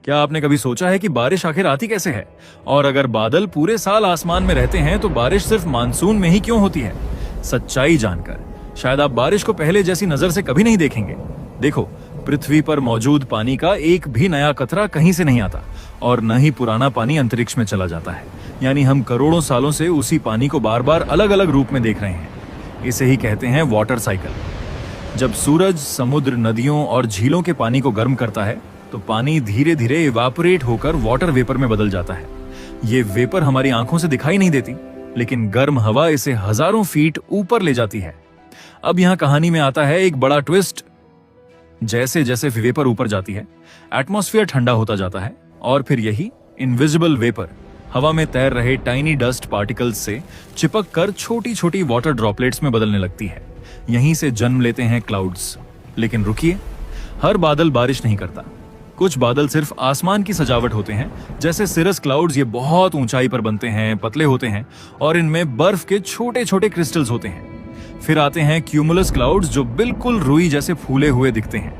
क्या आपने कभी सोचा है कि बारिश आखिर आती कैसे है? और अगर बादल पूरे साल आसमान में रहते हैं तो बारिश सिर्फ मानसून में ही क्यों होती है? सच्चाई जानकर शायद आप बारिश को पहले जैसी नजर से कभी नहीं देखेंगे। देखो, पृथ्वी पर मौजूद पानी का एक भी नया कतरा कहीं से नहीं आता और न ही पुराना पानी अंतरिक्ष में चला जाता है। यानी हम करोड़ों सालों से उसी पानी को बार बार अलग अलग रूप में देख रहे हैं। इसे ही कहते हैं वाटर साइकिल। जब सूरज, समुद्र, नदियों और झीलों के पानी को गर्म करता है तो पानी धीरे धीरे इवापोरेट होकर वाटर वेपर में बदल जाता है। ये वेपर हमारी आंखों से दिखाई नहीं देती, लेकिन गर्म हवा इसे हजारों फीट ऊपर ले जाती है। अब यहाँ कहानी में आता है एक बड़ा ट्विस्ट। जैसे जैसे वेपर ऊपर जाती है, एटमॉस्फेयर ठंडा होता जाता है और फिर यही इनविजिबल वेपर हवा में तैर रहे टाइनी डस्ट पार्टिकल्स से चिपक कर छोटी छोटी वाटर ड्रॉपलेट्स में बदलने लगती है। यहीं से जन्म लेते हैं क्लाउड्स। लेकिन रुकिए, हर बादल बारिश नहीं करता। कुछ बादल सिर्फ आसमान की सजावट होते हैं, जैसे सिरस क्लाउड्स। ये बहुत ऊंचाई पर बनते हैं, पतले होते हैं और इनमें बर्फ के छोटे छोटे क्रिस्टल्स होते हैं। फिर आते हैं क्यूमुलस क्लाउड्स, जो बिल्कुल रुई जैसे फूले हुए दिखते हैं।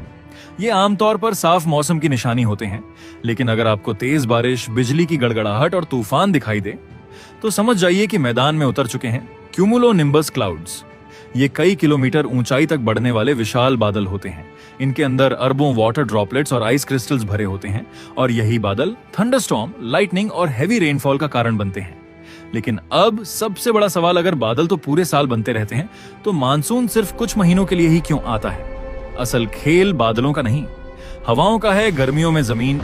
ये आमतौर पर साफ मौसम की निशानी होते हैं, लेकिन अगर आपको तेज बारिश, बिजली की गड़गड़ाहट और तूफान दिखाई दे तो समझ जाइए कि मैदान में उतर चुके हैं क्यूमुलोनिम्बस क्लाउड्स। ये कई किलोमीटर ऊंचाई तक बढ़ने वाले विशाल बादल होते हैं। इनके अंदर अरबों वाटर ड्रॉपलेट्स और आइस क्रिस्टल्स भरे होते हैं और यही बादल थंडरस्टॉर्म, लाइटनिंग और हेवी रेनफॉल का कारण बनते हैं। लेकिन अब सबसे बड़ा सवाल, अगर बादल तो पूरे साल बनते रहते हैं तो मानसून सिर्फ कुछ महीनों के लिए ही क्यों आता है? असल खेल बादलों का नहीं, हवाओं का है। गर्मियों में जमीन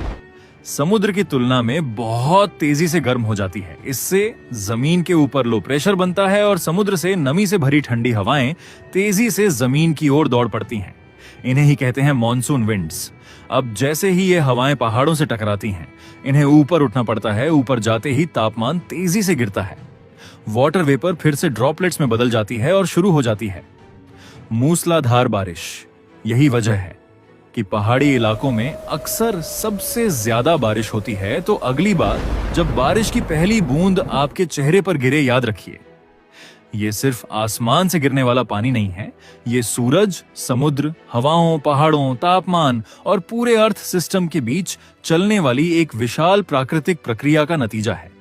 समुद्र की तुलना में बहुत तेजी से गर्म हो जाती है। इससे जमीन के ऊपर लो प्रेशर बनता है और समुद्र से नमी से भरी ठंडी हवाएं तेजी से जमीन की ओर दौड़ पड़ती हैं। इन्हें ही कहते हैं मॉनसून विंड्स। अब जैसे ही ये हवाएं पहाड़ों से टकराती हैं, इन्हें ऊपर उठना पड़ता है। ऊपर जाते ही तापमान तेजी से गिरता है। वाटर वेपर फिर से ड्रॉपलेट्स में बदल जाती है और शुरू हो जाती है मूसलाधार बारिश। यही वजह है कि पहाड़ी इलाकों में अक्सर सबसे ज्यादा बारिश होती है। तो अगली बार जब बारिश की पहली बूंद आपके चेहरे पर गिरे, याद रखिए, ये सिर्फ आसमान से गिरने वाला पानी नहीं है। ये सूरज, समुद्र, हवाओं, पहाड़ों, तापमान और पूरे अर्थ सिस्टम के बीच चलने वाली एक विशाल प्राकृतिक प्रक्रिया का नतीजा है।